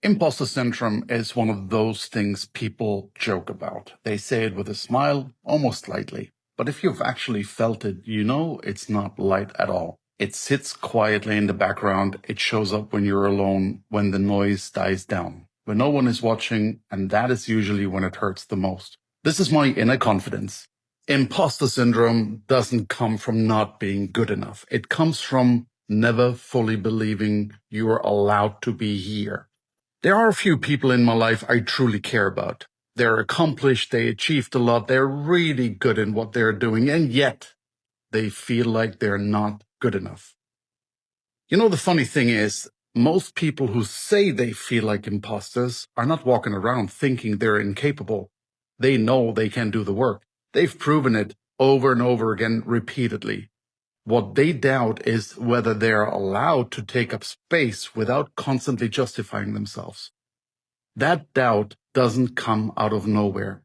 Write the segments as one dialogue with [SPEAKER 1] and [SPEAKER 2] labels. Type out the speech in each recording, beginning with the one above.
[SPEAKER 1] Imposter syndrome is one of those things people joke about. They say it with a smile, almost lightly. But if you've actually felt it, you know it's not light at all. It sits quietly in the background. It shows up when you're alone, when the noise dies down, when no one is watching, and that is usually when it hurts the most. This is my inner confidence. Imposter syndrome doesn't come from not being good enough. It comes from never fully believing you are allowed to be here. There are a few people in my life I truly care about. They're accomplished, they achieved a lot, they're really good in what they're doing, and yet they feel like they're not good enough. You know, the funny thing is, most people who say they feel like imposters are not walking around thinking they're incapable. They know they can do the work. They've proven it over and over again repeatedly. What they doubt is whether they're allowed to take up space without constantly justifying themselves. That doubt doesn't come out of nowhere.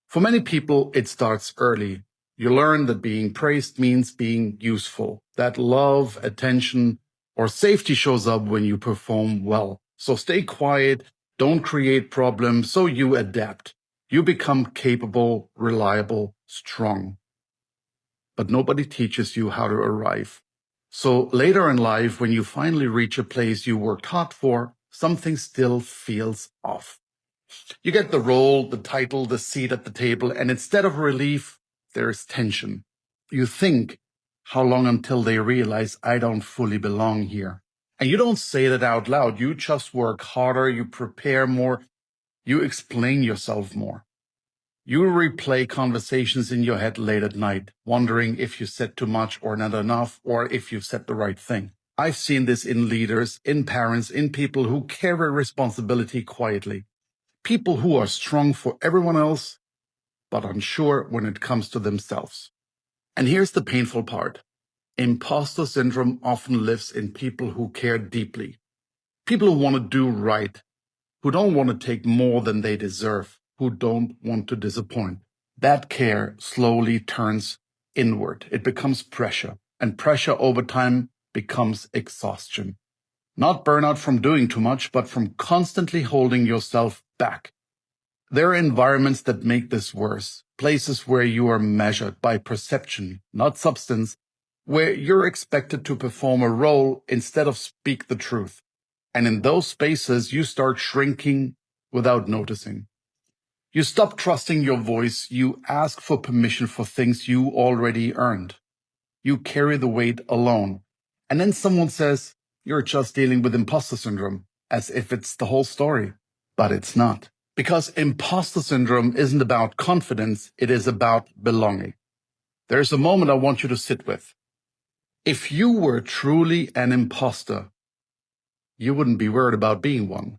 [SPEAKER 1] For many people, it starts early. You learn that being praised means being useful, that love, attention, or safety shows up when you perform well. So stay quiet, don't create problems, so you adapt. You become capable, reliable, strong. But nobody teaches you how to arrive. So later in life, when you finally reach a place you worked hard for, something still feels off. You get the role, the title, the seat at the table, and instead of relief, there is tension. You think, how long until they realize I don't fully belong here? And you don't say that out loud. You just work harder, you prepare more, you explain yourself more. You replay conversations in your head late at night, wondering if you said too much or not enough, or if you said the right thing. I've seen this in leaders, in parents, in people who carry responsibility quietly. People who are strong for everyone else, but unsure when it comes to themselves. And here's the painful part. Imposter syndrome often lives in people who care deeply. People who want to do right, who don't want to take more than they deserve, who don't want to disappoint. That care slowly turns inward. It becomes pressure, and pressure over time becomes exhaustion. Not burnout from doing too much, but from constantly holding yourself back. There are environments that make this worse, places where you are measured by perception, not substance, where you're expected to perform a role instead of speak the truth. And in those spaces, you start shrinking without noticing. You stop trusting your voice. You ask for permission for things you already earned. You carry the weight alone. And then someone says, you're just dealing with imposter syndrome, as if it's the whole story. But it's not. Because imposter syndrome isn't about confidence, it is about belonging. There's a moment I want you to sit with. If you were truly an imposter, you wouldn't be worried about being one.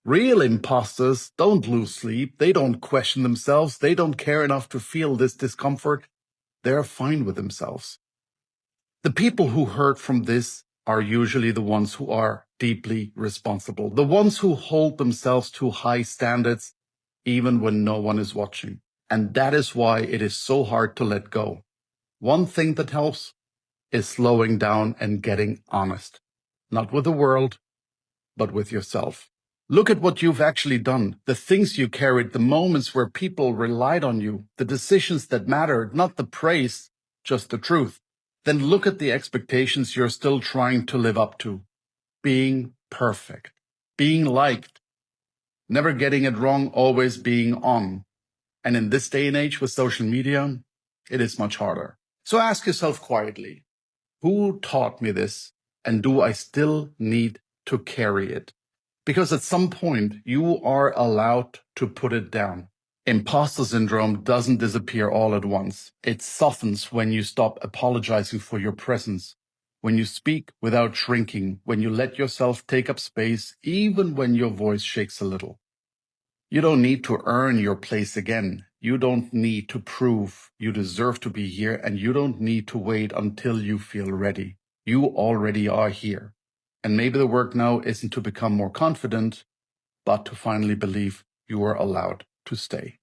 [SPEAKER 1] Real imposters don't lose sleep, they don't question themselves, they don't care enough to feel this discomfort. They're fine with themselves. The people who hurt from this are usually the ones who are deeply responsible, the ones who hold themselves to high standards even when no one is watching. And that is why it is so hard to let go. One thing that helps is slowing down and getting honest, not with the world, but with yourself. Look at what you've actually done, the things you carried, the moments where people relied on you, the decisions that mattered, not the praise, just the truth. Then look at the expectations you're still trying to live up to. Being perfect, being liked, never getting it wrong, always being on. And in this day and age with social media, it is much harder. So ask yourself quietly, who taught me this? And do I still need to carry it? Because at some point, you are allowed to put it down. Imposter syndrome doesn't disappear all at once. It softens when you stop apologizing for your presence, when you speak without shrinking, when you let yourself take up space, even when your voice shakes a little. You don't need to earn your place again. You don't need to prove you deserve to be here, and you don't need to wait until you feel ready. You already are here. And maybe the work now isn't to become more confident, but to finally believe you are allowed to stay.